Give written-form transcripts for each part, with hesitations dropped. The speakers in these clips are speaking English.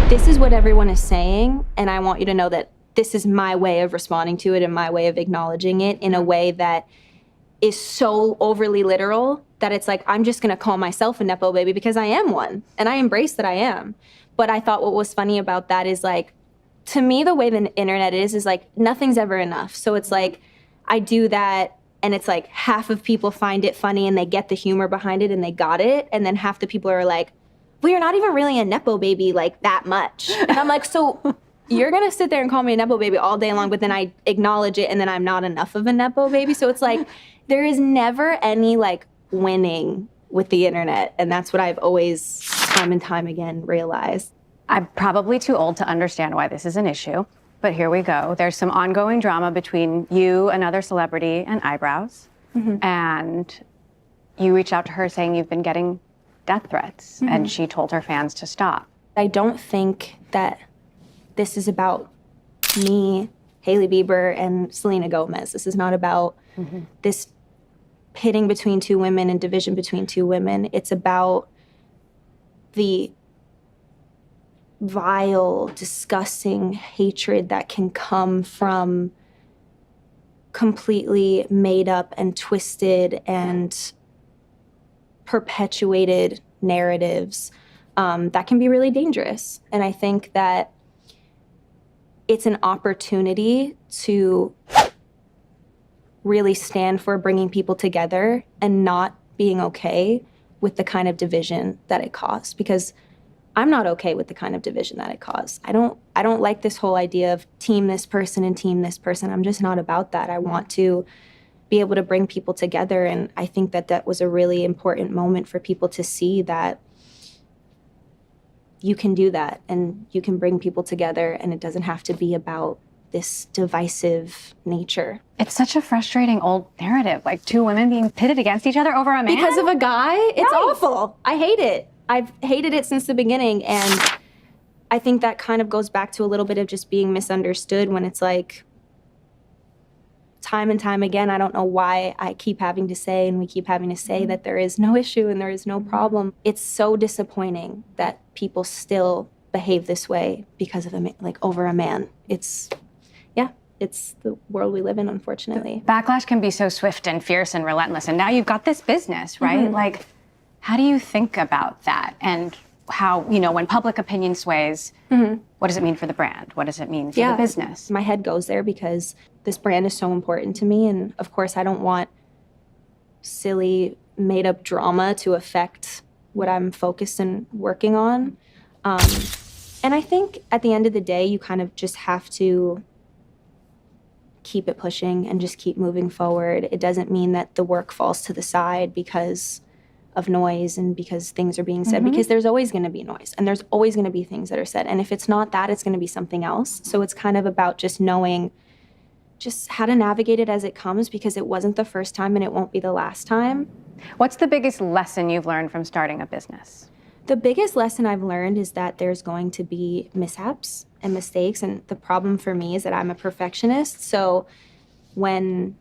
This is what everyone is saying, and I want you to know that this is my way of responding to it and my way of acknowledging it in a way that is so overly literal that it's like, I'm just gonna call myself a Nepo baby because I am one, and I embrace that I am. But I thought what was funny about that is like, to me, the way the internet is like, nothing's ever enough. So it's like, I do that, and it's like half of people find it funny and they get the humor behind it and they got it, and then half the people are like, well, you're not even really a Nepo baby like that much. And I'm like, so you're gonna sit there and call me a Nepo baby all day long, but then I acknowledge it and then I'm not enough of a Nepo baby. So it's like, there is never any like winning with the internet. And that's what I've always, time and time again, realized. I'm probably too old to understand why this is an issue, but here we go. There's some ongoing drama between you, another celebrity, and Eyebrows. And you reached out to her saying you've been getting death threats, and she told her fans to stop. I don't think that this is about me, Hailey Bieber, and Selena Gomez. This is not about this pitting between two women and division between two women. It's about the vile, disgusting hatred that can come from completely made up and twisted and perpetuated narratives that can be really dangerous. And I think that it's an opportunity to really stand for bringing people together and not being okay with the kind of division that it caused, because I'm not okay with the kind of division that it caused. I don't like this whole idea of team this person and team this person. I'm just not about that. I want to be able to bring people together, and I think that that was a really important moment for people to see that you can do that and you can bring people together, and it doesn't have to be about this divisive nature. It's such a frustrating old narrative, like two women being pitted against each other over a man. Because of a guy? It's awful. I hate it. I've hated it since the beginning, and I think that kind of goes back to a little bit of just being misunderstood when it's like, time and time again, I don't know why I keep having to say, and we keep having to say that there is no issue and there is no problem. It's so disappointing that people still behave this way because of over a man. It's the world we live in, unfortunately. Backlash can be so swift and fierce and relentless, and now you've got this business, right? Like, how do you think about that? And how, when public opinion sways, what does it mean for the brand? What does it mean for the business? My head goes there because this brand is so important to me, and of course I don't want silly, made-up drama to affect what I'm focused and working on. And I think at the end of the day, you kind of just have to keep it pushing and just keep moving forward. It doesn't mean that the work falls to the side because of noise and because things are being said, because there's always going to be noise and there's always going to be things that are said. And if it's not that, it's going to be something else. So it's kind of about just knowing just how to navigate it as it comes, because it wasn't the first time and it won't be the last time. What's the biggest lesson you've learned from starting a business? The biggest lesson I've learned is that there's going to be mishaps and mistakes. And the problem for me is that I'm a perfectionist. So when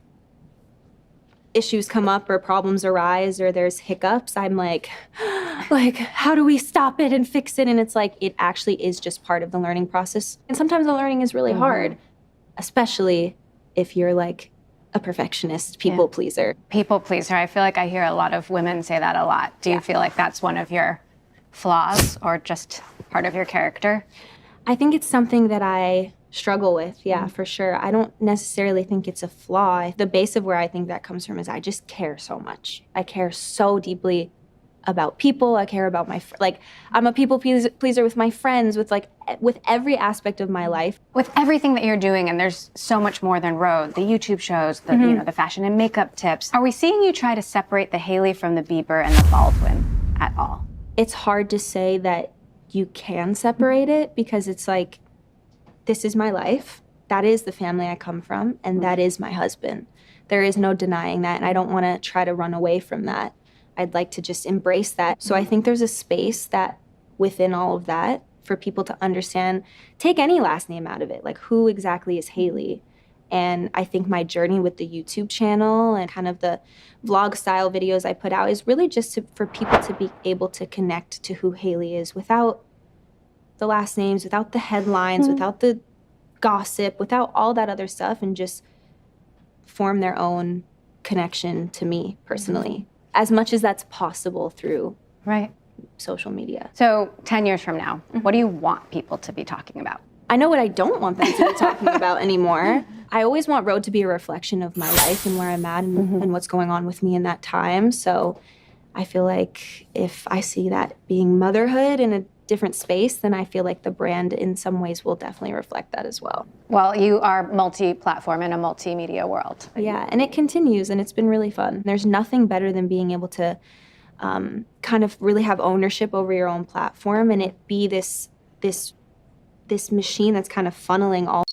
issues come up or problems arise or there's hiccups, I'm like, how do we stop it and fix it? And it's like, it actually is just part of the learning process. And sometimes the learning is really hard, especially if you're like a perfectionist, people pleaser. People pleaser. I feel like I hear a lot of women say that a lot. Do you feel like that's one of your flaws or just part of your character? I think it's something that I struggle with, for sure. I don't necessarily think it's a flaw. The base of where I think that comes from is I just care so much. I care so deeply about people. I care about I'm a people pleaser with my friends, with every aspect of my life. With everything that you're doing, and there's so much more than Road, the YouTube shows, the the fashion and makeup tips. Are we seeing you try to separate the Hailey from the Bieber and the Baldwin at all? It's hard to say that you can separate it, because it's like, this is my life. That is the family I come from, and that is my husband. There is no denying that, and I don't want to try to run away from that. I'd like to just embrace that. So I think there's a space that within all of that for people to understand, take any last name out of it, like who exactly is Hailey? And I think my journey with the YouTube channel and kind of the vlog style videos I put out is really just for people to be able to connect to who Hailey is without the last names, without the headlines, without the gossip, without all that other stuff, and just form their own connection to me personally, as much as that's possible through social media. So 10 years from now, what do you want people to be talking about? I know what I don't want them to be talking about anymore. I always want Road to be a reflection of my life and where I'm at and what's going on with me in that time. So I feel like if I see that being motherhood in a different space, then I feel like the brand in some ways will definitely reflect that as well. Well, you are multi-platform in a multimedia world. Yeah, and it continues, and it's been really fun. There's nothing better than being able to kind of really have ownership over your own platform and it be this machine that's kind of funneling all